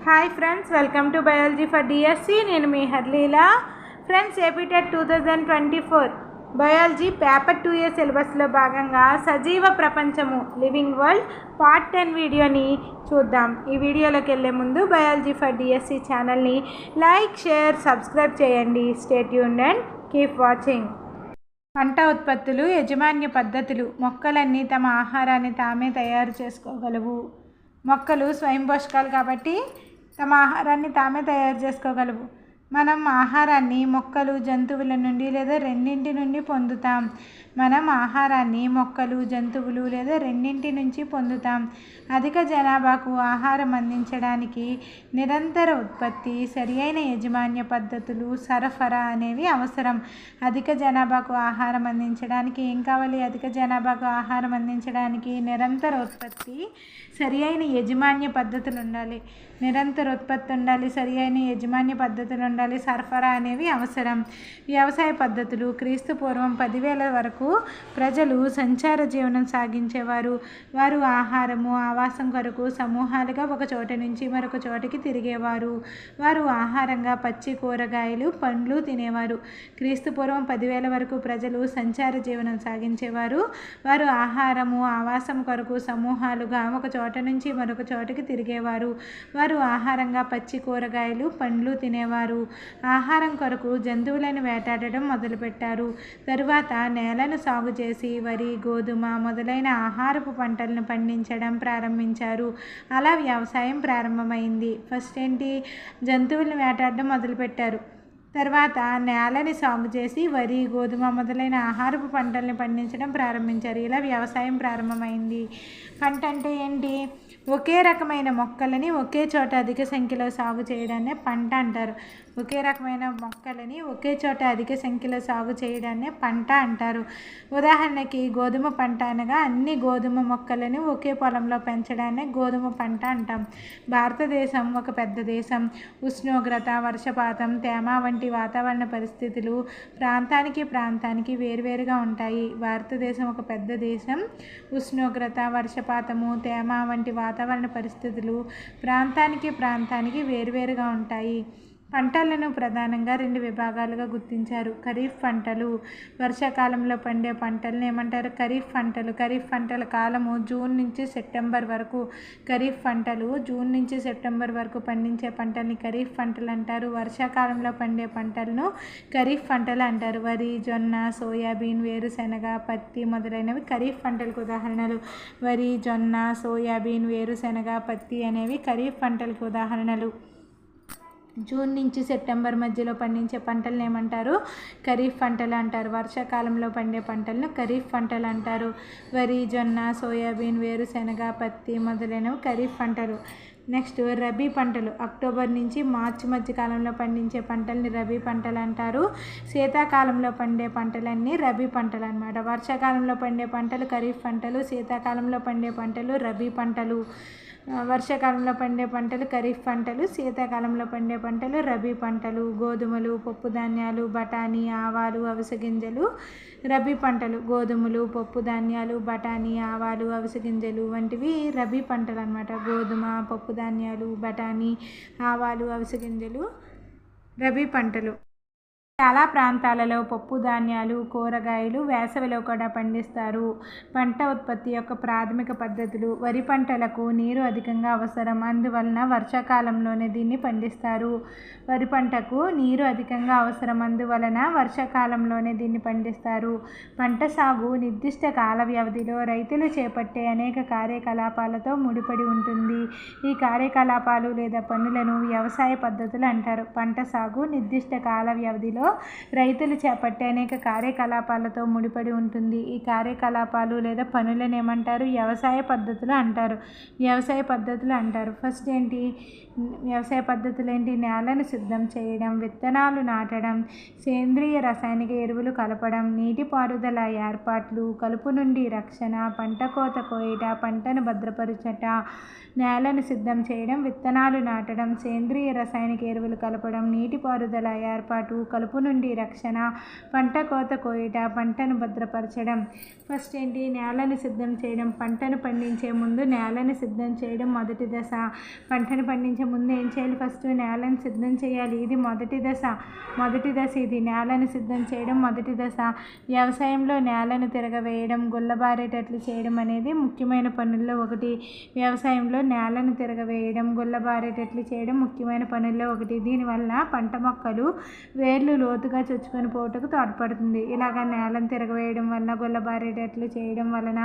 Hi friends, welcome to biology for DSC. నేను మీ Harleela. Friends, APTET 2024 biology paper 2A సిలబస్లో భాగంగా సజీవ ప్రపంచము లివింగ్ వరల్డ్ పార్ట్ 10 వీడియోని చూద్దాం. ఈ వీడియోలోకి వెళ్ళే ముందు బయాలజీ ఫర్ డిఎస్సి ఛానల్ని లైక్, షేర్, సబ్స్క్రైబ్ చేయండి. Stay tuned and keep watching. పంట ఉత్పత్తులు, యాజమాన్య పద్ధతులు. మొక్కలన్నీ తమ ఆహారాన్ని తామే తయారు చేసుకోగలవు. మొక్కలు స్వయం పోషకాలు కాబట్టి తమ ఆహారాన్ని తామే తయారు చేసుకోగలవు. మనం ఆహారాన్ని మొక్కలు, జంతువుల నుండి లేదా రెండింటి నుండి పొందుతాం. అధిక జనాభాకు ఆహారం అందించడానికి నిరంతర ఉత్పత్తి, సరి అయిన యాజమాన్య పద్ధతులు, సరఫరా అనేవి అవసరం. అధిక జనాభాకు ఆహారం అందించడానికి ఏం కావాలి? అధిక జనాభాకు ఆహారం అందించడానికి నిరంతర ఉత్పత్తి, సరి అయిన యాజమాన్య పద్ధతులు ఉండాలి. నిరంతర ఉత్పత్తి ఉండాలి, సరి అయిన యాజమాన్య పద్ధతులు ఉండాలి, సరఫరా అనేవి అవసరం. వ్యవసాయ పద్ధతులు. క్రీస్తు పూర్వం 10,000 వరకు ప్రజలు సంచార జీవనం సాగించేవారు. వారు ఆహారము, ఆవాసం కొరకు సమూహాలుగా ఒక చోట నుంచి మరొక చోటికి తిరిగేవారు. వారు ఆహారంగా పచ్చి కూరగాయలు, పండ్లు తినేవారు. క్రీస్తు పూర్వం 10,000 వరకు ప్రజలు సంచార జీవనం సాగించేవారు. వారు ఆహారము, ఆవాసం కొరకు సమూహాలుగా ఒక చోట నుంచి మరొక చోటికి తిరిగేవారు. వారు ఆహారంగా పచ్చి కూరగాయలు, పండ్లు తినేవారు. ఆహారం కొరకు జంతువులను వేటాడడం మొదలుపెట్టారు. తరువాత నేలను సాగు చేసి వరి, గోధుమ మొదలైన ఆహారపు పంటలను పండించడం ప్రారంభించారు. అలా వ్యవసాయం ప్రారంభమైంది. ఫస్ట్ ఏంటి? జంతువులను వేటాడడం మొదలుపెట్టారు. తర్వాత నేలని సాగు చేసి వరి, గోధుమ మొదలైన ఆహారపు పంటల్ని పండించడం ప్రారంభించారు. ఇలా వ్యవసాయం ప్రారంభమైంది. పంట అంటే ఏంటి? ఒకే రకమైన మొక్కలని ఒకే చోట అధిక సంఖ్యలో సాగు చేయడాన్నే పంట అంటారు. ఒకే రకమైన మొక్కలని ఒకే చోట అధిక సంఖ్యలో సాగు చేయడాన్నే పంట అంటారు. ఉదాహరణకి గోధుమ పంట అనగా అన్ని గోధుమ మొక్కలని ఒకే పొలంలో పెంచడాన్నే గోధుమ పంట అంటాం. భారతదేశం ఒక పెద్ద దేశం. ఉష్ణోగ్రత, వర్షపాతం, తేమ వంటి వాతావరణ పరిస్థితులు ప్రాంతానికి వేరువేరుగా ఉంటాయి. భారతదేశం ఒక పెద్ద దేశం. ఉష్ణోగ్రత, వర్షపాతము, తేమ వంటి వాతావరణ పరిస్థితులు ప్రాంతానికి వేరువేరుగా ఉంటాయి. పంటలను ప్రధానంగా 2 విభాగాలుగా గుర్తించారు. ఖరీఫ్ పంటలు. వర్షాకాలంలో పండే పంటలను ఏమంటారు? ఖరీఫ్ పంటలు. ఖరీఫ్ పంటల కాలము జూన్ నుంచి సెప్టెంబర్ వరకు. ఖరీఫ్ పంటలు జూన్ నుంచి సెప్టెంబర్ వరకు పండించే పంటల్ని ఖరీఫ్ పంటలు అంటారు. వర్షాకాలంలో పండే పంటలను ఖరీఫ్ పంటలు అంటారు. వరి, జొన్న, సోయాబీన్, వేరుశెనగ, పత్తి మొదలైనవి ఖరీఫ్ పంటలకు ఉదాహరణలు. వరి, జొన్న, సోయాబీన్, వేరుశెనగ, పత్తి అనేవి ఖరీఫ్ పంటలకు ఉదాహరణలు. జూన్ నుంచి సెప్టెంబర్ మధ్యలో పండించే పంటలను ఏమంటారు? ఖరీఫ్ పంటలు అంటారు. వర్షాకాలంలో పండే పంటలను ఖరీఫ్ పంటలు అంటారు. వరి, జొన్న, సోయాబీన్, వేరుశెనగ, పత్తి మొదలైనవి ఖరీఫ్ పంటలు. నెక్స్ట్ రబీ పంటలు. అక్టోబర్ నుంచి మార్చి మధ్య కాలంలో పండించే పంటల్ని రబీ పంటలు అంటారు. శీతాకాలంలో పండే పంటలన్నీ రబీ పంటలు అన్నమాట. వర్షాకాలంలో పండే పంటలు ఖరీఫ్ పంటలు, శీతాకాలంలో పండే పంటలు రబీ పంటలు. వర్షాకాలంలో పండే పంటలు ఖరీఫ్ పంటలు, శీతాకాలంలో పండే పంటలు రబీ పంటలు. గోధుమలు, పప్పు ధాన్యాలు, బఠానీ, ఆవాలు, అవిసె గింజలు రబీ పంటలు. గోధుమలు, పప్పు ధాన్యాలు, బఠానీ, ఆవాలు, అవిసె గింజలు వంటివి రబీ పంటలు అన్నమాట. గోధుమ, పప్పు ధాన్యాలు, బఠానీ, ఆవాలు, అవిసె గింజలు రబీ పంటలు. చాలా ప్రాంతాలలో పప్పు ధాన్యాలు, కూరగాయలు వేసవిలో కూడా పండిస్తారు. పంట ఉత్పత్తి యొక్క ప్రాథమిక పద్ధతులు. వరి పంటలకు నీరు అధికంగా అవసరం. అందువలన వర్షాకాలంలోనే దీన్ని పండిస్తారు. వరి పంటకు నీరు అధికంగా అవసరం. అందువలన వర్షాకాలంలోనే దీన్ని పండిస్తారు. పంట సాగు నిర్దిష్ట కాల వ్యవధిలో రైతులు చేపట్టే అనేక కార్యకలాపాలతో ముడిపడి ఉంటుంది. ఈ కార్యకలాపాలు లేదా పనులను వ్యవసాయ పద్ధతులు అంటారు. పంట సాగు నిర్దిష్ట కాల వ్యవధిలో రైతులు చేపట్టే అనేక కార్యకలాపాలతో ముడిపడి ఉంటుంది. ఈ కార్యకలాపాలు లేదా పనులను ఏమంటారు? వ్యవసాయ పద్ధతులు అంటారు. ఫస్ట్ ఏంటి? వ్యవసాయ పద్ధతులు ఏంటి? నేలను సిద్ధం చేయడం, విత్తనాలు నాటడం, సేంద్రియ రసాయనిక ఎరువులు కలపడం, నీటిపారుదల ఏర్పాట్లు, కలుపు నుండి రక్షణ, పంట కోత కోయట, పంటను భద్రపరచట. నేలను సిద్ధం చేయడం, విత్తనాలు నాటడం, సేంద్రియ రసాయనిక ఎరువులు కలపడం, నీటిపారుదల ఏర్పాటు, కలుపు నుండి రక్షణ, పంట కోత కోయుట, పంటను భద్రపరచడం. ఫస్ట్ ఏంటి, నేలను సిద్ధం చేయడం. పంటను పండించే ముందు నేలను సిద్ధం చేయడం మొదటి దశ. పంటను పండించే ముందు ఏం చేయాలి, ఫస్ట్ నేలను సిద్ధం చేయాలి. ఇది మొదటి దశ ఇది నేలను సిద్ధం చేయడం మొదటి దశ. వ్యవసాయంలో నేలను తిరగవేయడం, గుల్లబారేటట్లు చేయడం అనేది ముఖ్యమైన పనుల్లో ఒకటి. వ్యవసాయంలో నేలను తిరగవేయడం, గుల్లబారేటట్లు చేయడం ముఖ్యమైన పనుల్లో ఒకటి. దీనివల్ల పంట మొక్కలు వేర్లు లోతుగా చొచ్చుకొని పోవటకు తోడ్పడుతుంది. ఇలాగ నేలను తిరగవేయడం వల్ల, గుల్లబారేటట్లు చేయడం వలన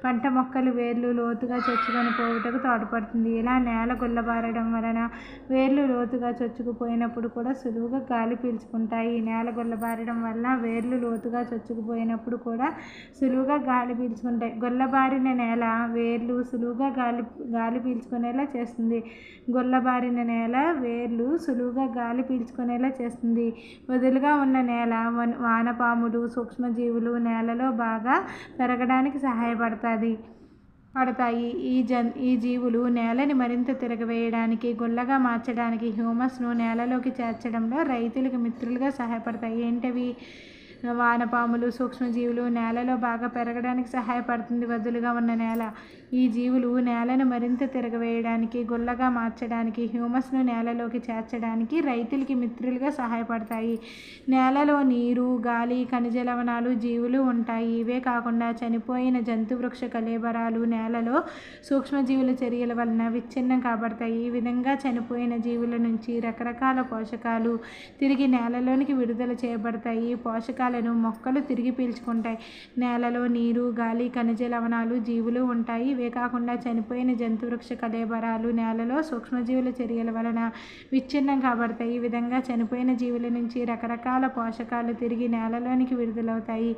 పంట మొక్కలు వేర్లు లోతుగా చొచ్చుకొని పోవటకు తోడ్పడుతుంది. ఇలా నేల గుల్లబారడం వలన వేర్లు లోతుగా చొచ్చుకుపోయినప్పుడు కూడా సులువుగా గాలి పీల్చుకుంటాయి. నేల గుల్లబారడం వల్ల వేర్లు లోతుగా చొచ్చుకుపోయినప్పుడు కూడా సులువుగా గాలి పీల్చుకుంటాయి. గుల్లబారిన నేల వేర్లు సులువుగా గాలి పీల్చుకునేలా చేస్తుంది. గుల్లబారిన నేల వేర్లు సులువుగా గాలి పీల్చుకునేలా చేస్తుంది. వదులుగా ఉన్న నేల వానపాములు, సూక్ష్మజీవులు నేలలో బాగా పెరగడానికి సహాయపడతాయి. ఈ జీవులు నేలని మరింత తిరగవేయడానికి, గుల్లగా మార్చడానికి, హ్యూమస్ను నేలలోకి చేర్చడంలో రైతులకు మిత్రులుగా సహాయపడతాయి. ఏంటవి? వానపాములు, సూక్ష్మజీవులు నేలలో బాగా పెరగడానికి సహాయపడుతుంది వదులుగా ఉన్న నేల. ఈ జీవులు నేలను మరింత తిరగవేయడానికి, గుల్లగా మార్చడానికి, హ్యూమస్ను నేలలోకి చేర్చడానికి రైతులకి మిత్రులుగా సహాయపడతాయి. నేలలో నీరు, గాలి, ఖనిజ లవణాలు, జీవులు ఉంటాయి. ఇవే కాకుండా చనిపోయిన జంతువృక్ష కళేబరాలు నేలలో సూక్ష్మజీవుల చర్యల వలన విచ్ఛిన్నం కాబడతాయి. ఈ విధంగా చనిపోయిన జీవుల నుంచి రకరకాల పోషకాలు తిరిగి నేలలోనికి విడుదల చేయబడతాయి. ఈ పోషకాలను మొక్కలు తిరిగి పీల్చుకుంటాయి. నేలలో నీరు, గాలి, ఖనిజ లవణాలు, జీవులు ఉంటాయి. ఇవే కాకుండా చనిపోయిన జంతువృక్ష కళేబరాలు నేలలో సూక్ష్మజీవుల చర్యల వలన విచ్ఛిన్నం కాబడతాయి. ఈ విధంగా చనిపోయిన జీవుల నుంచి రకరకాల పోషకాలు తిరిగి నేలలోనికి విడుదలవుతాయి.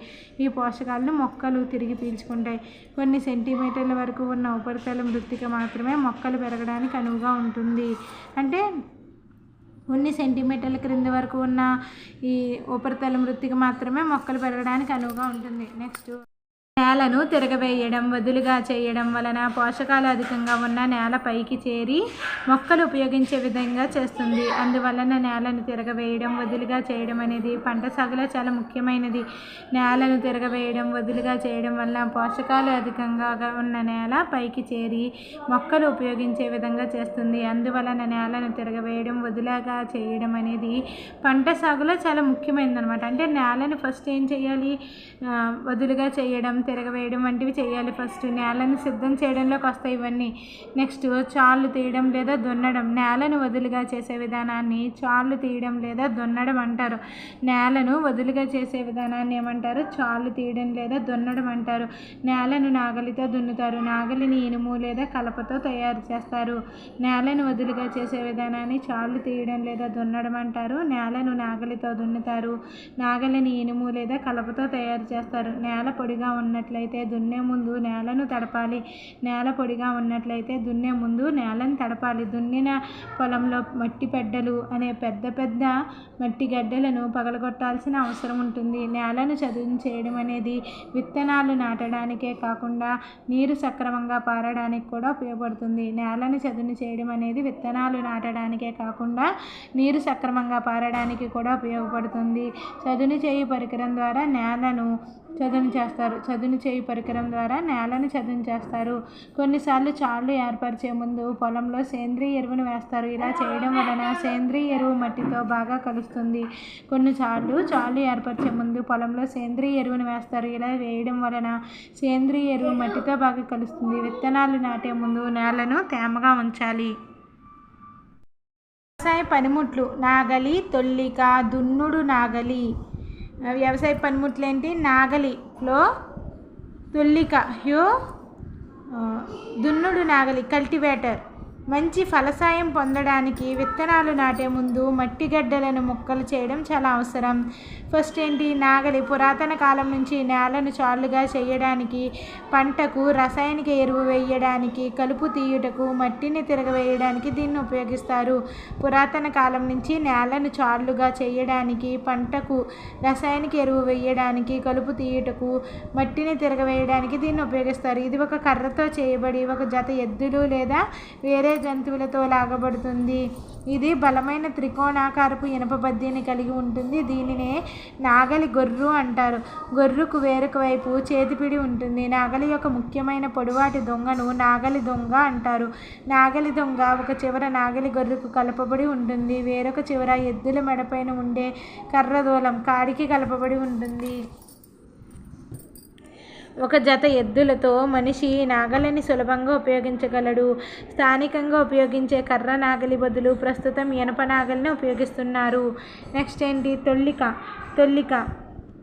ఈ పోషకాలను మొక్కలు తిరిగి పీల్చుకుంటాయి. కొన్ని సెంటీమీటర్ల వరకు ఉన్న ఉపరితల మృత్తిక మాత్రమే మొక్కలు పెరగడానికి అనువుగా ఉంటుంది. అంటే కొన్ని సెంటీమీటర్ల క్రింద వరకు ఉన్న ఈ ఉపరితల మృత్తిక మాత్రమే మొక్కలు పెరగడానికి అనువుగా ఉంటుంది. నెక్స్ట్, నేలను తిరగవేయడం, వదులుగా చేయడం వలన పోషకాలు అధికంగా ఉన్న నేల పైకి చేరి మొక్కలు ఉపయోగించే విధంగా చేస్తుంది. అందువలన నేలను తిరగవేయడం, వదులుగా చేయడం అనేది పంట సాగులో చాలా ముఖ్యమైనది. నేలను తిరగవేయడం, వదులుగా చేయడం వల్ల పోషకాలు అధికంగా ఉన్న నేల పైకి చేరి మొక్కలు ఉపయోగించే విధంగా చేస్తుంది. అందువలన నేలను తిరగవేయడం, వదులుగా చేయడం అనేది పంట సాగులో చాలా ముఖ్యమైనది అనమాట. అంటే నేలను ఫస్ట్ ఏం చేయాలి, వదులుగా చేయడం, తిరగవేయడం వంటివి చేయాలి. ఫస్ట్ నేలను సిద్ధం చేయడంలోకి వస్తాయి ఇవన్నీ. నెక్స్ట్, చాళ్ళు తీయడం లేదా దున్నడం. నేలను వదులుగా చేసే విధానాన్ని చాళ్ళు తీయడం లేదా దున్నడం అంటారు. నేలను వదులుగా చేసే విధానాన్ని ఏమంటారు? చాళ్ళు తీయడం లేదా దున్నడం అంటారు. నేలను నాగలితో దున్నుతారు. నాగలిని ఇనుము లేదా కలపతో తయారు చేస్తారు. నేలను వదులుగా చేసే విధానాన్ని చాళ్ళు తీయడం లేదా దున్నడం అంటారు. నేలను నాగలితో దున్నుతారు. నాగలిని ఇనుము లేదా కలపతో తయారు చేస్తారు. నేల పొడిగా ఉన్నట్లయితే దున్నే ముందు నేలను తడపాలి. నేల పొడిగా ఉన్నట్లయితే దున్నే ముందు నేలను తడపాలి. దున్నిన పొలంలో మట్టి పెడ్డలు అనే పెద్ద పెద్ద మట్టి గడ్డలను పగలగొట్టాల్సిన అవసరం ఉంటుంది. నేలను చదును చేయడం అనేది విత్తనాలు నాటడానికే కాకుండా నీరు సక్రమంగా పారడానికి కూడా ఉపయోగపడుతుంది. నేలను చదును చేయడం అనేది విత్తనాలు నాటడానికే కాకుండా నీరు సక్రమంగా పారడానికి కూడా ఉపయోగపడుతుంది. చదును చేయు పరికరం ద్వారా నేలను చదును చేస్తారు. చదును చేయు పరికరం ద్వారా నేలను చదును చేస్తారు. కొన్నిసార్లు చాళ్ళు ఏర్పరిచే ముందు పొలంలో సేంద్రియ ఎరువును వేస్తారు. ఇలా చేయడం వలన సేంద్రియ ఎరువు మట్టితో బాగా కలుస్తుంది. కొన్నిసార్లు చాళ్ళు ఏర్పరిచే ముందు పొలంలో సేంద్రియ ఎరువును వేస్తారు. ఇలా వేయడం వలన సేంద్రియ ఎరువు మట్టితో బాగా కలుస్తుంది. విత్తనాలు నాటే ముందు నేలను తేమగా ఉంచాలి. వ్యవసాయ పనిముట్లు: నాగలి, తొల్లిక, దున్నుడు నాగలి. వ్యవసాయ పనిముట్లు ఏంటి? నాగలిలో తొల్లిక, దున్నుడు నాగలి, కల్టివేటర్. మంచి ఫలసాయం పొందడానికి విత్తనాలు నాటే ముందు మట్టి గడ్డలను ముక్కలు చేయడం చాలా అవసరం. ఫస్ట్ ఏంటి? నాగలి. పురాతన కాలం నుంచి నేలను చాలుగా చేయడానికి, పంటకు రసాయనిక ఎరువు వేయడానికి, కలుపు తీయుటకు, మట్టిని తిరగవేయడానికి దీన్ని ఉపయోగిస్తారు. పురాతన కాలం నుంచి నేలను చాలుగా చేయడానికి, పంటకు రసాయనిక ఎరువు వేయడానికి, కలుపు తీయుటకు, మట్టిని తిరగవేయడానికి దీన్ని ఉపయోగిస్తారు. ఇది ఒక కర్రతో చేయబడి ఒక జత ఎద్దులు లేదా వేరే వేరే జంతువులతో లాగబడుతుంది. ఇది బలమైన త్రికోణాకారపు ఇనుప బద్దీని కలిగి ఉంటుంది. దీనినే నాగలి గొర్రు అంటారు. గొర్రుకు వేరొక వైపు చేతిపిడి ఉంటుంది. నాగలి యొక్క ముఖ్యమైన పొడవాటి దొంగను నాగలి దొంగ అంటారు. నాగలి దొంగ ఒక చివర నాగలి గొర్రుకు కలపబడి ఉంటుంది. వేరొక చివర ఎద్దుల మెడపైన ఉండే కర్రదూలం కాడికి కలపబడి ఉంటుంది. ఒక జత ఎద్దులతో మనిషి నాగలిని సులభంగా ఉపయోగించగలడు. స్థానికంగా ఉపయోగించే కర్ర నాగలి బదులు ప్రస్తుతం ఇనప నాగలిని ఉపయోగిస్తున్నారు. నెక్స్ట్ ఏంటి? తొల్లిక.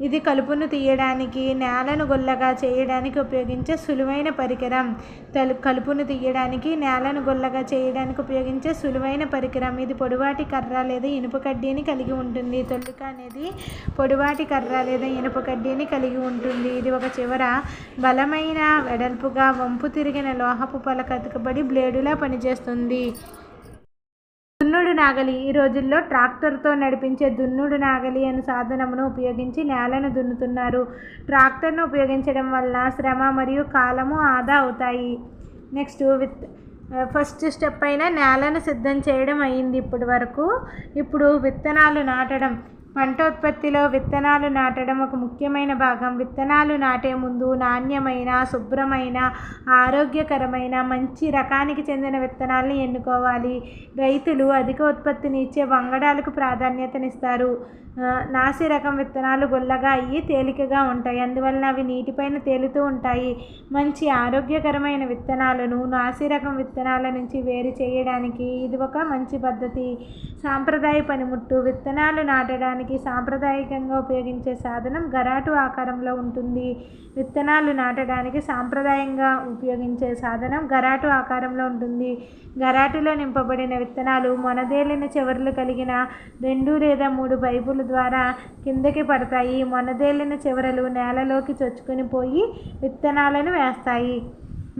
ఇది కలుపును తీయడానికి, నేలను గొల్లగా చేయడానికి ఉపయోగించే సులువైన పరికరం. కలుపును తీయడానికి, నేలను గొల్లగా చేయడానికి ఉపయోగించే సులువైన పరికరం. ఇది పొడవాటి కర్ర లేదా ఇనుప కడ్డీని కలిగి ఉంటుంది. తొల్లిక అనేది పొడవాటి కర్ర లేదా ఇనుప కడ్డీని కలిగి ఉంటుంది. ఇది ఒక చివర బలమైన వెడల్పుగా వంపు తిరిగిన లోహపు పలక అతుకబడి బ్లేడులా పనిచేస్తుంది. దున్నుడు నాగలి. ఈ రోజుల్లో ట్రాక్టర్తో నడిపించే దున్నుడు నాగలి అనే సాధనమును ఉపయోగించి నేలను దున్నుతున్నారు. ట్రాక్టర్ను ఉపయోగించడం వల్ల శ్రమ మరియు కాలము ఆదా అవుతాయి. నెక్స్ట్ ఫస్ట్ స్టెప్ అయిన నేలను సిద్ధం చేయడం అయింది ఇప్పటి వరకు. ఇప్పుడు విత్తనాలు నాటడం. పంట ఉత్పత్తిలో విత్తనాలు నాటడం ఒక ముఖ్యమైన భాగం. విత్తనాలు నాటే ముందు నాణ్యమైన, శుభ్రమైన, ఆరోగ్యకరమైన, మంచి రకానికి చెందిన విత్తనాలను ఎన్నుకోవాలి. రైతులు అధిక ఉత్పత్తిని ఇచ్చే వంగడాలకు ప్రాధాన్యతనిస్తారు. నాసి రకం విత్తనాలు గొల్లగా అయ్యి తేలికగా ఉంటాయి. అందువలన అవి నీటిపైన తేలుతూ ఉంటాయి. మంచి ఆరోగ్యకరమైన విత్తనాలను నాసి రకం విత్తనాల నుంచి వేరు చేయడానికి ఇది ఒక మంచి పద్ధతి. సాంప్రదాయ పనిముట్టు. విత్తనాలు నాటడానికి సాంప్రదాయకంగా ఉపయోగించే సాధనం గరాటు ఆకారంలో ఉంటుంది. విత్తనాలు నాటడానికి సాంప్రదాయంగా ఉపయోగించే సాధనం గరాటు ఆకారంలో ఉంటుంది. గరాటులో నింపబడిన విత్తనాలు మొనదేలిన చివరలు కలిగిన 2 లేదా 3 పైపుల ద్వారా కిందకి పడతాయి. మొనదేలిన చివరలు నేలలోకి చొచ్చుకొని పోయి విత్తనాలను వేస్తాయి.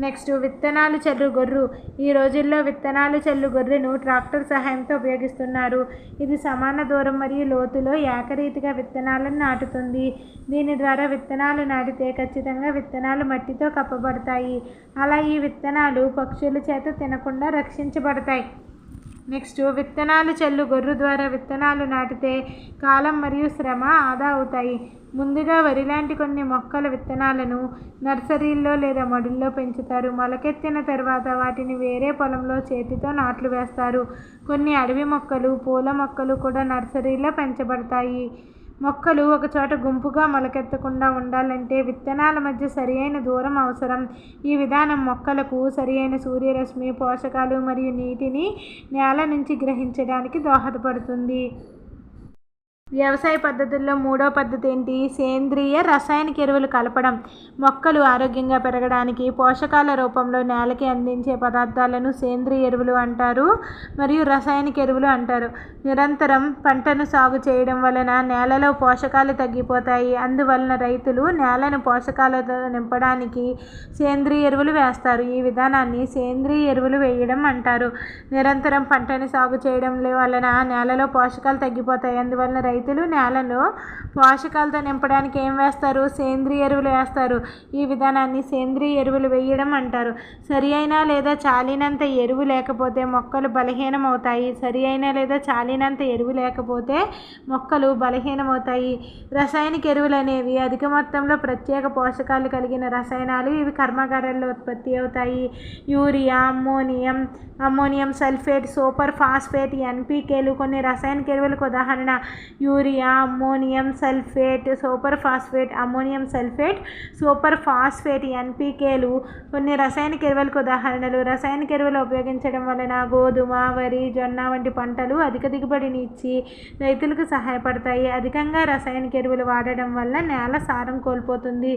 నెక్స్ట్ విత్తనాలు చల్లు గొర్రు. ఈ రోజుల్లో విత్తనాలు చల్లు గొర్రెను ట్రాక్టర్ సహాయంతో ఉపయోగిస్తున్నారు. ఇది సమాన దూరం మరియు లోతులో ఏకరీతిగా విత్తనాలను నాటుతుంది. దీని ద్వారా విత్తనాలు నాటితే ఖచ్చితంగా విత్తనాలు మట్టితో కప్పబడతాయి. అలా ఈ విత్తనాలు పక్షుల చేత తినకుండా రక్షించబడతాయి. నెక్స్ట్ విత్తనాలు చల్లు గొర్రు ద్వారా విత్తనాలు నాటితే కాలం మరియు శ్రమ ఆదా అవుతాయి. ముందుగా వరి లాంటి కొన్ని మొక్కల విత్తనాలను నర్సరీల్లో లేదా మడుల్లో పెంచుతారు. మొలకెత్తిన తర్వాత వాటిని వేరే పొలంలో చేతితో నాట్లు వేస్తారు. కొన్ని అడవి మొక్కలు, పూల మొక్కలు కూడా నర్సరీలో పెంచబడతాయి. మొక్కలు ఒకచోట గుంపుగా మొలకెత్తకుండా ఉండాలంటే విత్తనాల మధ్య సరియైన దూరం అవసరం. ఈ విధానం మొక్కలకు సరియైన సూర్యరశ్మి, పోషకాలు మరియు నీటిని నేల నుంచి గ్రహించడానికి దోహదపడుతుంది. వ్యవసాయ పద్ధతుల్లో 3వ పద్ధతి ఏంటి? సేంద్రియ రసాయనిక ఎరువులు కలపడం. మొక్కలు ఆరోగ్యంగా పెరగడానికి పోషకాల రూపంలో నేలకి అందించే పదార్థాలను సేంద్రియ ఎరువులు అంటారు మరియు రసాయనిక ఎరువులు అంటారు. నిరంతరం పంటను సాగు చేయడం వలన నేలలో పోషకాలు తగ్గిపోతాయి. అందువలన రైతులు నేలను పోషకాలతో నింపడానికి సేంద్రియ ఎరువులు వేస్తారు. ఈ విధానాన్ని సేంద్రియ ఎరువులు వేయడం అంటారు. నిరంతరం పంటను సాగు చేయడం వలన నేలలో పోషకాలు తగ్గిపోతాయి. అందువలన రైతులు నేలలో పోషకాలతో నింపడానికి ఏం వేస్తారు? సేంద్రియ ఎరువులు వేస్తారు. ఈ విధానాన్ని సేంద్రియ ఎరువులు వేయడం అంటారు. సరి అయిన లేదా చాలినంత ఎరువు లేకపోతే మొక్కలు బలహీనమవుతాయి. సరి అయిన లేదా చాలినంత ఎరువు లేకపోతే మొక్కలు బలహీనమవుతాయి. రసాయనిక ఎరువులు అనేవి అధిక మొత్తంలో ప్రత్యేక పోషకాలు కలిగిన రసాయనాలు. ఇవి కర్మాగారాల్లో ఉత్పత్తి అవుతాయి. Urea, ammonium sulphate, super phosphate, ఎన్పికేలు కొన్ని రసాయనిక ఎరువులకు ఉదాహరణ. Urea, ammonium sulphate, super phosphate, ammonium sulphate, super phosphate, ఎన్పికేలు కొన్ని రసాయనిక ఎరువులకు ఉదాహరణలు. రసాయనిక ఎరువులు ఉపయోగించడం వలన గోధుమ, వరి, జొన్న వంటి పంటలు అధిక దిగుబడిని ఇచ్చి రైతులకు సహాయపడతాయి. అధికంగా రసాయనిక ఎరువులు వాడడం వల్ల నేల సారం కోల్పోతుంది.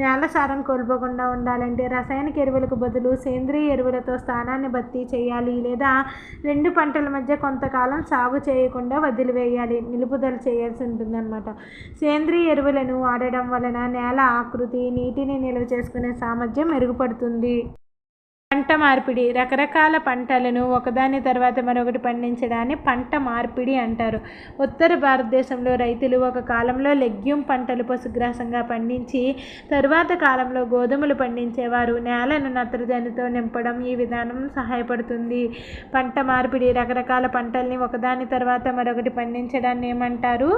నేల సారం కోల్పోకుండా ఉండాలంటే రసాయనిక ఎరువులకు బదులు సేంద్రియ ఎరువులతో స్థానాన్ని భర్తీ చేయాలి లేదా 2 పంటల మధ్య కొంతకాలం సాగు చేయకుండా వదిలివేయాలి, నిలుపుదల చేయాల్సి ఉంటుందన్నమాట. సేంద్రియ ఎరువులను వాడడం వలన నేల ఆకృతి, నీటిని నిల్వ చేసుకునే సామర్థ్యం మెరుగుపడుతుంది. పంట పంట మార్పిడి రకరకాల పంటలను ఒకదాని తర్వాత మరొకటి పండించడాన్ని పంట మార్పిడి అంటారు. ఉత్తర భారతదేశంలో రైతులు ఒక కాలంలో లెగ్యూమ్ పంటలు పశుగ్రాసంగా పండించి తరువాత కాలంలో గోధుమలు పండించేవారు. నేలను నత్రజనితో నింపడం ఈ విధానం సహాయపడుతుంది. పంట మార్పిడి రకరకాల పంటల్ని ఒకదాని తర్వాత మరొకటి పండించడాన్ని ఏమంటారు?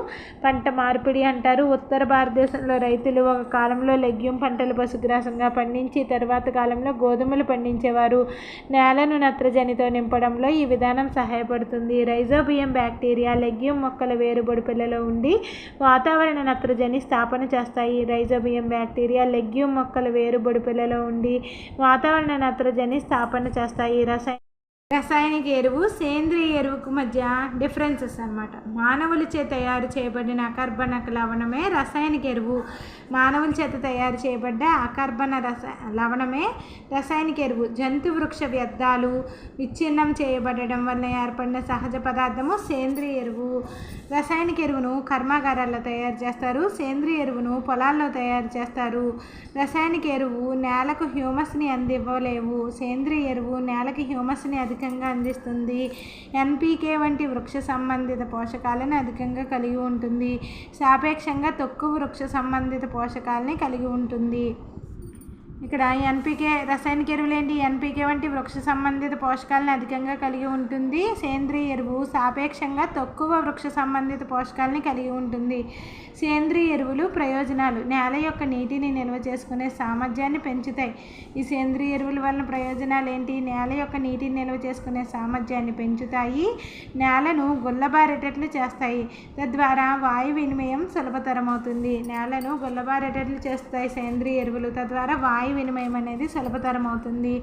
పంట మార్పిడి అంటారు. ఉత్తర భారతదేశంలో రైతులు ఒక కాలంలో లెగ్యూమ్ పంటలు పశుగ్రాసంగా పండించి తరువాత కాలంలో గోధుమలు పండించేవారు. నేలను నత్రజనితో నింపడంలో ఈ విధానం సహాయపడుతుంది. రైజోబియం బ్యాక్టీరియా లెగ్యూమ్ మొక్కల వేరుబొడిపెలలో ఉండి వాతావరణ నత్రజని స్థాపన చేస్తాయి. రైజోబియం బ్యాక్టీరియా లెగ్యూమ్ మొక్కల వేరుబొడిపెలలో ఉండి వాతావరణ నత్రజని స్థాపన చేస్తాయి. రసాయనిక ఎరువు సేంద్రియ ఎరువుకు మధ్య డిఫరెన్సెస్ అన్నమాట. మానవులచే తయారు చేయబడిన అకర్బన లవణమే రసాయనిక ఎరువు. మానవుల చేత తయారు చేయబడ్డ అకర్బన లవణమే రసాయనిక ఎరువు. జంతు వృక్ష వ్యర్థాలు విచ్ఛిన్నం చేయబడడం వల్ల ఏర్పడిన సహజ పదార్థము సేంద్రియ ఎరువు. రసాయనిక ఎరువును కర్మాగారాల్లో తయారు చేస్తారు. సేంద్రియ ఎరువును పొలాల్లో తయారు చేస్తారు. రసాయనిక ఎరువు నేలకు హ్యూమస్ని అందివ్వలేవు. సేంద్రియ ఎరువు నేలకి హ్యూమస్ని అధికంగా అందిస్తుంది. ఎన్పీకే వంటి వృక్ష సంబంధిత పోషకాలను అధికంగా కలిగి ఉంటుంది. సాపేక్షంగా తక్కువ వృక్ష సంబంధిత పోషకాలని కలిగి ఉంటుంది. ఇక్కడ ఎన్పీకే రసాయనిక ఎరువులు ఏంటి? ఎన్పీకే వంటి వృక్ష సంబంధిత పోషకాలను అధికంగా కలిగి ఉంటుంది. సేంద్రియ ఎరువు సాపేక్షంగా తక్కువ వృక్ష సంబంధిత పోషకాలని కలిగి ఉంటుంది. సేంద్రియ ఎరువులు ప్రయోజనాలు: నేల యొక్క నీటిని నిల్వ చేసుకునే సామర్థ్యాన్ని పెంచుతాయి. ఈ సేంద్రియ ఎరువుల వలన ప్రయోజనాలు ఏంటి? నేల యొక్క నీటిని నిల్వ చేసుకునే సామర్థ్యాన్ని పెంచుతాయి. నేలను గుల్లబారేటట్లు చేస్తాయి. తద్వారా వాయు వినిమయం సులభతరమవుతుంది. నేలను గుల్లబారేటట్లు చేస్తాయి సేంద్రియ ఎరువులు. తద్వారా వాయు వినిమయం అనేది సులభతరం అవుతుంది.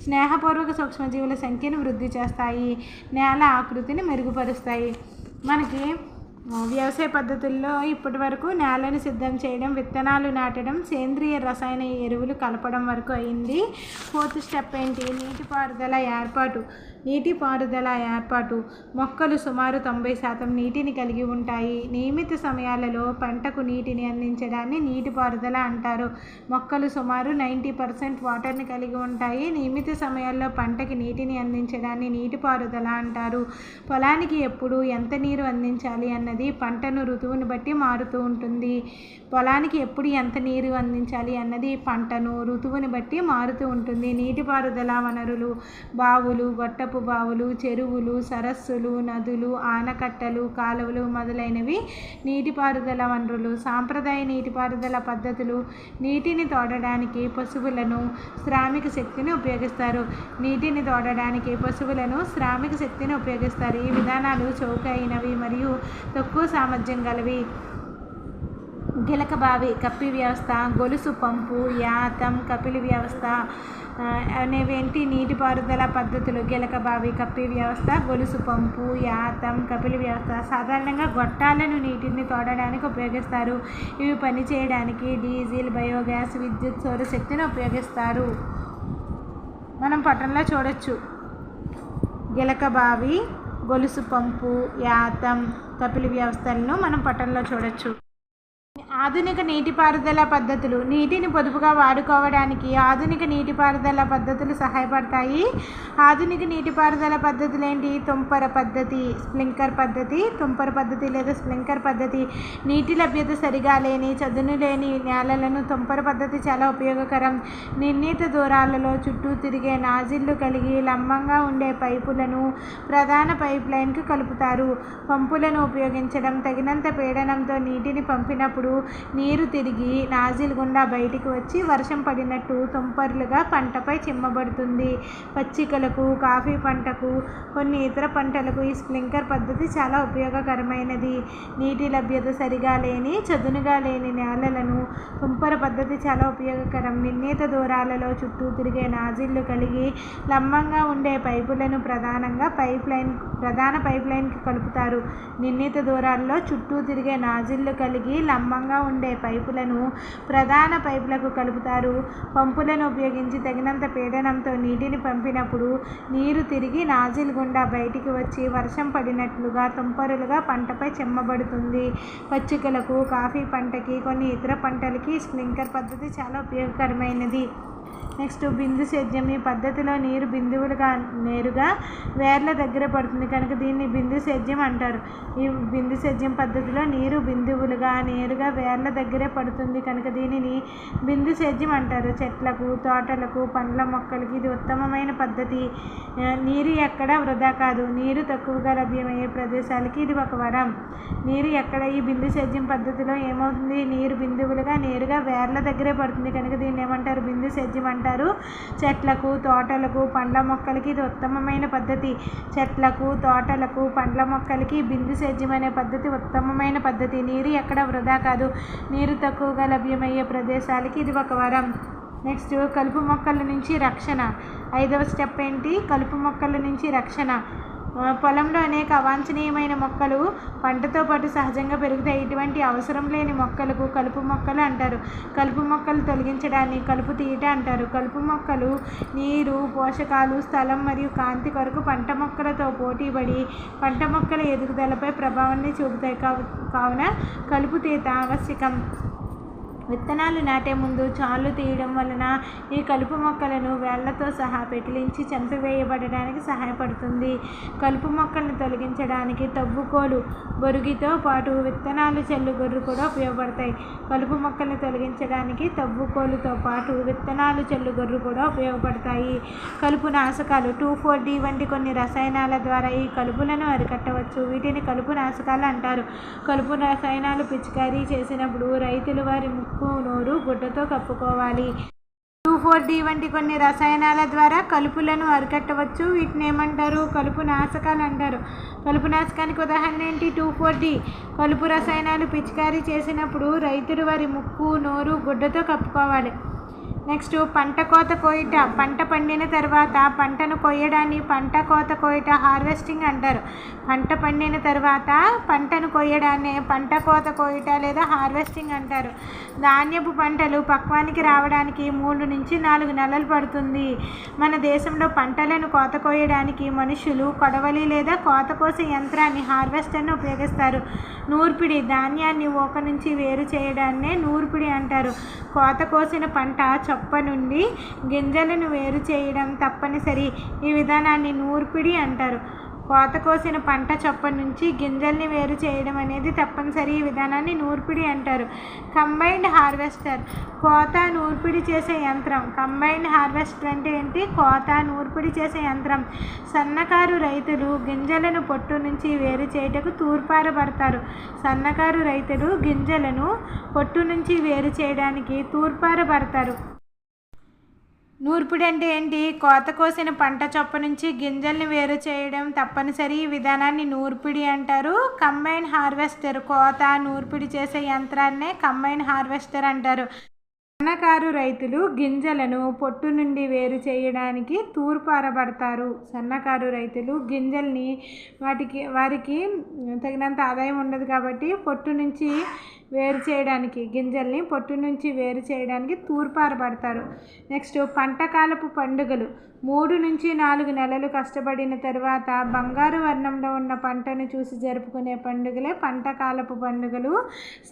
స్నేహపూర్వక సూక్ష్మజీవుల సంఖ్యను వృద్ధి చేస్తాయి. నేల ఆకృతిని మెరుగుపరుస్తాయి. మనకి వ్యవసాయ పద్ధతుల్లో ఇప్పటి వరకు నేలను సిద్ధం చేయడం, విత్తనాలు నాటడం, సేంద్రియ రసాయన ఎరువులు కలపడం వరకు అయింది. ఫోర్త్ స్టెప్ ఏంటి? నీటిపారుదల ఏర్పాటు. మొక్కలు సుమారు 90% నీటిని కలిగి ఉంటాయి. నియమిత సమయాలలో పంటకు నీటిని అందించడాన్ని నీటిపారుదల అంటారు. మొక్కలు సుమారు 90% వాటర్ని కలిగి ఉంటాయి. నియమిత సమయాల్లో పంటకి నీటిని అందించడాన్ని నీటిపారుదల అంటారు. పొలానికి ఎప్పుడు ఎంత నీరు అందించాలి అన్నది పంటను ఋతువుని బట్టి మారుతూ ఉంటుంది. పొలానికి ఎప్పుడు ఎంత నీరు అందించాలి అన్నది పంటను ఋతువుని బట్టి మారుతూ ఉంటుంది. నీటిపారుదల వనరులు: బావులు, గొట్టపు బావులు, చెరువులు, సరస్సులు, నదులు, ఆనకట్టలు, కాలువలు మొదలైనవి నీటిపారుదల వనరులు. సాంప్రదాయ నీటిపారుదల పద్ధతులు: నీటిని తోడడానికి పశువులను, శ్రామిక శక్తిని ఉపయోగిస్తారు. ఈ విధానాలు చౌకైనవి మరియు తక్కువ సామర్థ్యం గలవి. గిలక బావి, కప్పి వ్యవస్థ, గొలుసు పంపు, యాతం, కపిలి వ్యవస్థ అనేవేంటి నీటిపారుదల పద్ధతులు. గిలక బావి, కప్పి వ్యవస్థ, గొలుసు పంపు, యాతం, కపిలి వ్యవస్థ. సాధారణంగా గొట్టాలను నీటిని తోడడానికి ఉపయోగిస్తారు. ఇవి పనిచేయడానికి డీజిల్, బయోగ్యాస్, విద్యుత్, సౌరశక్తిని ఉపయోగిస్తారు. మనం పటంలో చూడొచ్చు. గిలక బావి, గొలుసు పంపు, యాతం, కపిలి వ్యవస్థలను మనం పటంలో చూడొచ్చు. ఆధునిక నీటిపారుదల పద్ధతులు: నీటిని పొదుపుగా వాడుకోవడానికి ఆధునిక నీటిపారుదల పద్ధతులు సహాయపడతాయి. ఆధునిక నీటిపారుదల పద్ధతులు ఏంటి? తుంపర పద్ధతి, స్ప్రింక్లర్ పద్ధతి. తుంపర పద్ధతి లేదా స్ప్రింక్లర్ పద్ధతి. నీటి లభ్యత సరిగా లేని, చదును లేని నేలలను తుంపర పద్ధతి చాలా ఉపయోగకరం. నిర్ణీత దూరాలలో చుట్టూ తిరిగే నాజిళ్లు కలిగి లంబంగా ఉండే పైపులను ప్రధాన పైప్ లైన్కు కలుపుతారు. పంపులను ఉపయోగించడం: తగినంత పీడనంతో నీటిని పంపినప్పుడు నీరు తిరిగి నాజిల్ గుండా బయటికి వచ్చి వర్షం పడినట్టు తుంపర్లుగా పంటపై చిమ్మబడుతుంది. పచ్చికలకు, కాఫీ పంటకు, కొన్ని ఇతర పంటలకు ఈ స్ప్రింక్లర్ పద్ధతి చాలా ఉపయోగకరమైనది. నీటి లభ్యత సరిగా లేని, చదునుగా లేని నేలలను తుంపర పద్ధతి చాలా ఉపయోగకరం. నిర్ణీత దూరాలలో చుట్టూ తిరిగే నాజిళ్లు కలిగి లంబంగా ఉండే పైపులను ప్రధాన పైప్ లైన్కి కలుపుతారు. నిర్ణీత దూరాలలో చుట్టూ తిరిగే నాజిళ్లు కలిగి లంబంగా ఉండే పైపులను ప్రధాన పైపులకు కలుపుతారు. పంపులను ఉపయోగించి తగినంత పీడనంతో నీటిని పంపినప్పుడు నీరు తిరిగి నాజిల్ గుండా బయటికి వచ్చి వర్షం పడినట్లుగా తుంపరులుగా పంటపై చిమ్మబడుతుంది. పచ్చికలకు, కాఫీ పంటకి, కొన్ని ఇతర పంటలకి స్ప్రింక్లర్ పద్ధతి చాలా ఉపయోగకరమైనది. నెక్స్ట్ బిందు సేద్యం. ఈ పద్ధతిలో నీరు బిందువులుగా నేరుగా వేర్ల దగ్గర పడుతుంది కనుక దీన్ని బిందు సేద్యం అంటారు. ఈ బిందు సేద్యం పద్ధతిలో నీరు బిందువులుగా నేరుగా వేర్ల దగ్గరే పడుతుంది కనుక దీనిని బిందు సేద్యం అంటారు. చెట్లకు, తోటలకు, పండ్ల మొక్కలకి ఇది ఉత్తమమైన పద్ధతి. నీరు ఎక్కడ వృధా కాదు. నీరు తక్కువగా లభ్యమయ్యే ప్రదేశాలకి ఇది ఒక వరం. నీరు ఎక్కడ ఈ బిందు సేద్యం పద్ధతిలో ఏమవుతుంది, నీరు బిందువులుగా నేరుగా వేర్ల దగ్గరే పడుతుంది కనుక దీన్ని ఏమంటారు, బిందు సేద్యం అంటారు. చెట్లకు, తోటలకు, పండ్ల మొక్కలకి ఇది ఉత్తమమైన పద్ధతి. చెట్లకు, తోటలకు, పండ్ల మొక్కలకి బిందు సేద్యం అనే పద్ధతి ఉత్తమమైన పద్ధతి. నీరు ఎక్కడ వృధా కాదు. నీరు తక్కువగా లభ్యమయ్యే ప్రదేశాలకి ఇది ఒక వరం. నెక్స్ట్ కలుపు మొక్కల నుంచి రక్షణ. 5వ స్టెప్ ఏంటి, కలుపు మొక్కల నుంచి రక్షణ. పొలంలో అనేక అవాంఛనీయమైన మొక్కలు పంటతో పాటు సహజంగా పెరుగుతాయి. ఇటువంటి అవసరం లేని మొక్కలకు కలుపు మొక్కలు అంటారు. కలుపు మొక్కలు తొలగించడాన్ని కలుపు తీయట అంటారు. కలుపు మొక్కలు నీరు, పోషకాలు, స్థలం మరియు కాంతి కొరకు పంట మొక్కలతో పోటీపడి పంట మొక్కల ఎదుగుదలపై ప్రభావాన్ని చూపుతాయి. కావున కలుపు తీత ఆవశ్యకం. విత్తనాలు నాటే ముందు చాళ్ళు తీయడం వలన ఈ కలుపు మొక్కలను వేళ్లతో సహా పెకిలించి చంపివేయబడడానికి సహాయపడుతుంది. కలుపు మొక్కలను తొలగించడానికి తవ్వుకోలు, బొరుగితో పాటు విత్తనాలు చల్లు గొర్రు కూడా ఉపయోగపడతాయి. కలుపు మొక్కలను తొలగించడానికి తవ్వుకోలుతో పాటు విత్తనాలు చల్లు గొర్రు కూడా ఉపయోగపడతాయి. కలుపు నాశకాలు 2,4-D వంటి కొన్ని రసాయనాల ద్వారా ఈ కలుపులను అరికట్టవచ్చు. వీటిని కలుపు నాశకాలు అంటారు. కలుపు రసాయనాలు పిచికారీ చేసినప్పుడు రైతులు వారి ముక్కు, నోరు గుడ్డతో కప్పుకోవాలి. 2,4-D వంటి కొన్ని రసాయనాల ద్వారా కలుపులను అరికట్టవచ్చు. వీటిని ఏమంటారు, కలుపు నాశకాలు అంటారు. కలుపు నాశకానికి ఉదాహరణ ఏంటి, 2,4-D. కలుపు రసాయనాలు పిచికారీ చేసినప్పుడు రైతులు వారి ముక్కు, నోరు గుడ్డతో కప్పుకోవాలి. నెక్స్ట్ పంట కోత కోయుట. పంట పండిన తర్వాత పంటను కొయ్యడాన్ని పంట కోత కోయుట, హార్వెస్టింగ్ అంటారు. పంట పండిన తర్వాత పంటను కొయ్యడాన్ని పంట కోత కోయుట లేదా హార్వెస్టింగ్ అంటారు. ధాన్యపు పంటలు పక్వానికి రావడానికి 3 నుంచి 4 నెలలు పడుతుంది. మన దేశంలో పంటలను కోత కోయడానికి మనుషులు కొడవలి లేదా కోత కోసే యంత్రాన్ని హార్వెస్టర్ను ఉపయోగిస్తారు. నూర్పిడి. ధాన్యాన్ని ఊక నుంచి వేరు చేయడాన్నే నూర్పిడి అంటారు. కోత కోసిన పంట చొప్ప నుండి గింజలను వేరు చేయడం తప్పనిసరి. ఈ విధానాన్ని నూర్పిడి అంటారు. కోత కోసిన పంట చొప్ప నుంచి గింజల్ని వేరు చేయడం అనేది తప్పనిసరి. ఈ విధానాన్ని నూర్పిడి అంటారు. Combined harvester. కోత, నూర్పిడి చేసే యంత్రం. కంబైన్డ్ హార్వెస్టర్ అంటే ఏంటి, కోత, నూర్పిడి చేసే యంత్రం. సన్నకారు రైతులు గింజలను పొట్టు నుంచి వేరు చేయుటకు తూర్పారబడతారు. సన్నకారు రైతులు గింజలను పొట్టు నుంచి వేరు చేయడానికి తూర్పారబడతారు. నూర్పిడి అంటే ఏంటి, కోత కోసిన పంట చొప్ప నుంచి గింజల్ని వేరు చేయడం తప్పనిసరి. ఈ విధానాన్ని నూర్పిడి అంటారు. Combine harvester. కోత, నూర్పిడి చేసే యంత్రాన్నే కంబైన్ హార్వెస్టర్ అంటారు. సన్నకారు రైతులు గింజలను పొట్టు నుండి వేరు చేయడానికి తూర్పారబడతారు. సన్నకారు రైతులు గింజల్ని వారికి తగినంత ఆదాయం ఉండదు కాబట్టి పొట్టు నుంచి వేరు చేయడానికి, గింజల్ని పొట్టు నుంచి వేరు చేయడానికి తూర్పారబడతారు. నెక్స్ట్ పంటకాలపు పండుగలు. 3 నుంచి 4 నెలలు కష్టపడిన తర్వాత బంగారు వర్ణంలో ఉన్న పంటను చూసి జరుపుకునే పండుగలే పంటకాలపు పండుగలు.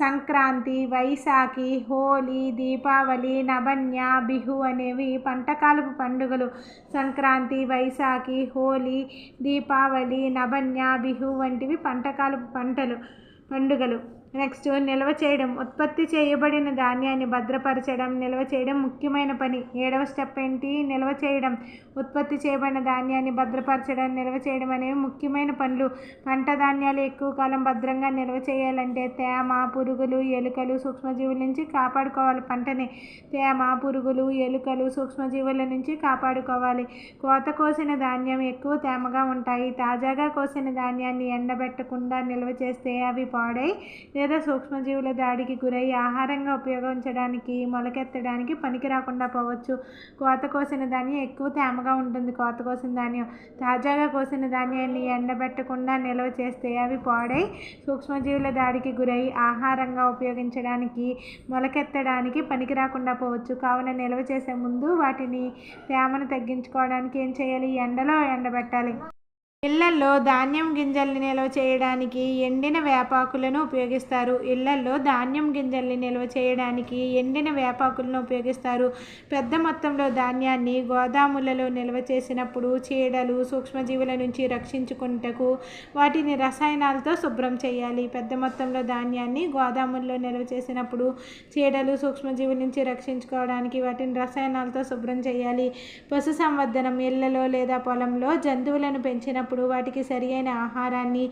సంక్రాంతి, వైశాఖి, హోలీ, దీపావళి, నబన్య, బిహు అనేవి పంటకాలపు పండుగలు. సంక్రాంతి, వైశాఖి, హోలీ, దీపావళి, నబన్య, బిహు వంటివి పంటకాలపు పండుగలు. నెక్స్ట్ నిల్వ చేయడం. ఉత్పత్తి చేయబడిన ధాన్యాన్ని భద్రపరచడం, నిల్వ చేయడం ముఖ్యమైన పని. 7వ స్టెప్ ఏంటి, నిల్వ చేయడం. ఉత్పత్తి చేయబడిన ధాన్యాన్ని భద్రపరచడం, నిల్వ చేయడం అనేవి ముఖ్యమైన పనులు. పంట ధాన్యాలు ఎక్కువ కాలం భద్రంగా నిల్వ చేయాలంటే తేమ, పురుగులు, ఎలుకలు, సూక్ష్మజీవుల నుంచి కాపాడుకోవాలి. పంటని తేమ, పురుగులు, ఎలుకలు, సూక్ష్మజీవుల నుంచి కాపాడుకోవాలి. కోత కోసిన ధాన్యం ఎక్కువ తేమగా ఉంటాయి. తాజాగా కోసిన ధాన్యాన్ని ఎండబెట్టకుండా నిల్వ చేస్తే అవి పాడై లేదా సూక్ష్మజీవుల దాడికి గురై ఆహారంగా ఉపయోగించడానికి, మొలకెత్తడానికి పనికి రాకుండా పోవచ్చు. కోత కోసిన ధాన్యం ఎక్కువ తేమగా ఉంటుంది. కోత కోసిన ధాన్యం. తాజాగా కోసిన ధాన్యాన్ని ఎండబెట్టకుండా నిల్వ చేస్తే అవి పాడై సూక్ష్మజీవుల దాడికి గురై ఆహారంగా ఉపయోగించడానికి, మొలకెత్తడానికి పనికి రాకుండా పోవచ్చు. కావున నిల్వ చేసే ముందు వాటిని తేమను తగ్గించుకోవడానికి ఏం చేయాలి, ఎండలో ఎండబెట్టాలి. ఇళ్లల్లో ధాన్యం గింజల్ని నిల్వ చేయడానికి ఎండిన వేపాకులను ఉపయోగిస్తారు. ఇళ్లల్లో ధాన్యం గింజల్ని నిల్వ చేయడానికి ఎండిన వేపాకులను ఉపయోగిస్తారు. పెద్ద మొత్తంలో ధాన్యాన్ని గోదాములలో నిల్వ చేసినప్పుడు చీడలు, సూక్ష్మజీవుల నుంచి రక్షించుకుంటకు వాటిని రసాయనాలతో శుభ్రం చేయాలి. పెద్ద మొత్తంలో ధాన్యాన్ని గోదాముల్లో నిల్వ చేసినప్పుడు చీడలు, సూక్ష్మజీవుల నుంచి రక్షించుకోవడానికి వాటిని రసాయనాలతో శుభ్రం చేయాలి. పశు సంవర్ధనం ఇళ్లలో లేదా పొలంలో జంతువులను పెంచినప్పుడు వాటికి సరి అయిన ఆహారాన్ని,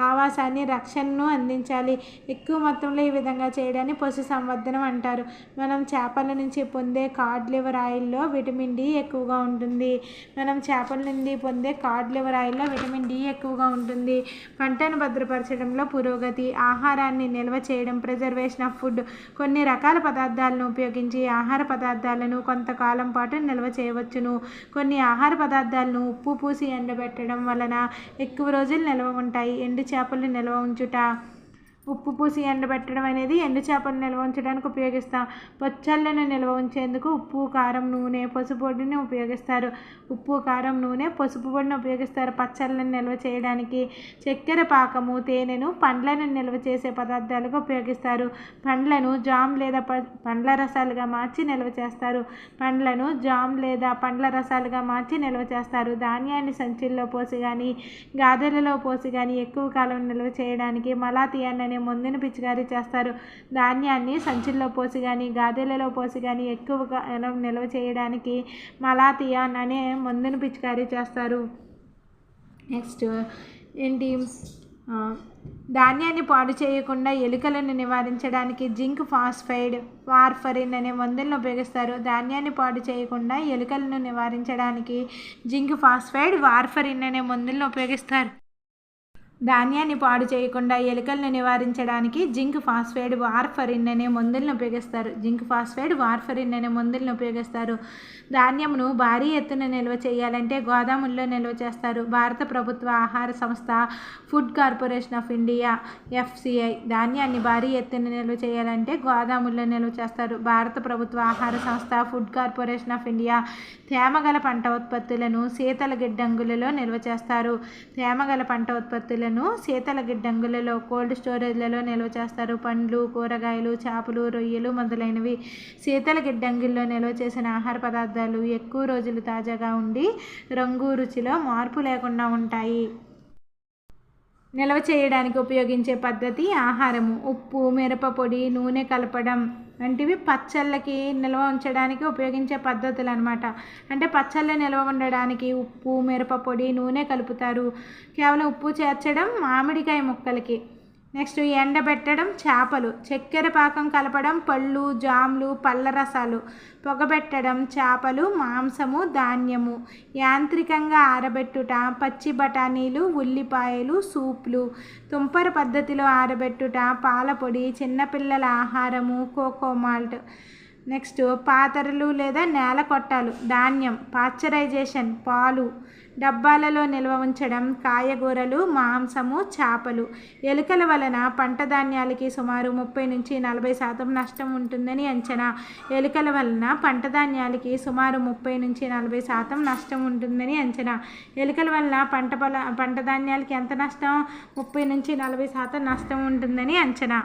ఆవాసాన్ని, రక్షణను అందించాలి. ఎక్కువ మొత్తంలో ఈ విధంగా చేయడాన్ని పశు సంవర్ధనం అంటారు. మనం చేపల నుంచి పొందే కాడ్ లివర్ ఆయిల్లో విటమిన్ డి ఎక్కువగా ఉంటుంది. పంటను భద్రపరచడంలో పురోగతి, ఆహారాన్ని నిల్వ చేయడం, ప్రిజర్వేషన్ ఆఫ్ ఫుడ్. కొన్ని రకాల పదార్థాలను ఉపయోగించి ఆహార పదార్థాలను కొంతకాలం పాటు నిల్వ చేయవచ్చును. కొన్ని ఆహార పదార్థాలను ఉప్పు పూసి ఎండబెట్టడం వలన ఎక్కువ రోజులు నిల్వ ఉంటాయి. ఎండు చేపలు నిల్వ ఉంచుట. ఉప్పు పూసి ఎండబెట్టడం అనేది ఎండు చేపలు నిల్వ ఉంచడానికి ఉపయోగిస్తాం. పచ్చళ్ళను నిల్వ ఉంచేందుకు ఉప్పు, కారం, నూనె, పసుపు పొడిని ఉపయోగిస్తారు. పచ్చళ్ళను నిల్వ చేయడానికి చక్కెర పాకము, తేనెను పండ్లను నిల్వ చేసే పదార్థాలుగా ఉపయోగిస్తారు. పండ్లను జామ్ లేదా పండ్ల రసాలుగా మార్చి నిల్వ చేస్తారు. ధాన్యాన్ని సంచుల్లో పోసి కానీ గాదెలలో పోసి కానీ ఎక్కువ కాలం నిల్వ చేయడానికి మలాథియాన్ అనే మందును పిచికారీ చేస్తారు. ధాన్యాన్ని సంచుల్లో పోసి కానీ గాదెలలో పోసి కానీ ఎక్కువ కాలం నిల్వ చేయడానికి మలాథియాన్ అనే మందును పిచికారీ చేస్తారు. నెక్స్ట్ ఏంటి, ధాన్యాన్ని పాడు చేయకుండా ఎలుకలను నివారించడానికి జింక్ ఫాస్ఫైడ్, వార్ఫరిన్ అనే మందులను ఉపయోగిస్తారు. ధాన్యాన్ని పాడు చేయకుండా ఎలుకలను నివారించడానికి జింక్ ఫాస్ఫైడ్, వార్ఫరిన్ అనే మందులను ఉపయోగిస్తారు. ధాన్యాన్ని పాడు చేయకుండా ఎలుకలను నివారించడానికి జింక్ ఫాస్ఫైడ్, వార్ఫరిన్ అనే మందులను ఉపయోగిస్తారు. ధాన్యమును భారీ ఎత్తున నిల్వ చేయాలంటే గోదాముల్లో నిల్వ చేస్తారు. భారత ప్రభుత్వ ఆహార సంస్థ food corporation of India FCI ధాన్యాన్ని భారీ ఎత్తున నిల్వ చేయాలంటే గోదాముల్లో నిల్వ చేస్తారు. భారత ప్రభుత్వ ఆహార సంస్థ ఫుడ్ కార్పొరేషన్ ఆఫ్ ఇండియా తేమగల పంట ఉత్పత్తులను శీతల గిడ్డంగులలో నిల్వ చేస్తారు. శీతల గిడ్డంగులలో కోల్డ్ స్టోరేజ్లలో నిల్వ చేస్తారు. పండ్లు, కూరగాయలు, చేపలు, రొయ్యలు మొదలైనవి. శీతల గిడ్డంగుల్లో నిల్వ చేసిన ఆహార పదార్థాలు ఎక్కువ రోజులు తాజాగా ఉండి రంగు, రుచిలో మార్పు లేకుండా ఉంటాయి. నిల్వ చేయడానికి ఉపయోగించే పద్ధతి ఆహారము. ఉప్పు, మిరపపొడి, నూనె కలపడం వంటివి పచ్చళ్ళకి నిల్వ ఉంచడానికి ఉపయోగించే పద్ధతులు అన్నమాట. అంటే పచ్చళ్ళు నిల్వ ఉండడానికి ఉప్పు, మిరపపొడి, నూనె కలుపుతారు. కేవలం ఉప్పు చేర్చడం మామిడికాయ ముక్కలకి. నెక్స్ట్ ఎండబెట్టడం చేపలు, చక్కెర పాకం కలపడం పళ్ళు, జామ్లు, పళ్ళ రసాలు, పొగబెట్టడం చేపలు, మాంసము, ధాన్యము, యాంత్రికంగా ఆరబెట్టుట పచ్చి బఠానీలు, ఉల్లిపాయలు, సూప్లు, తుంపర పద్ధతిలో ఆరబెట్టుట పాలపొడి, చిన్నపిల్లల ఆహారము, కోకో మాల్ట్. నెక్స్ట్ పాతరలు లేదా నేల కొట్టాలు, ధాన్యం, పాశ్చరైజేషన్, పాలు, డబ్బాలలో నిల్వ ఉంచడం కాయగూరలు, మాంసము, చేపలు. ఎలుకల వలన పంట ధాన్యాలకి సుమారు 30 నుంచి 40% నష్టం ఉంటుందని అంచనా. ఎలుకల వలన పంట ధాన్యాలకి ఎంత నష్టం? 30 నుంచి 40% నష్టం ఉంటుందని అంచనా.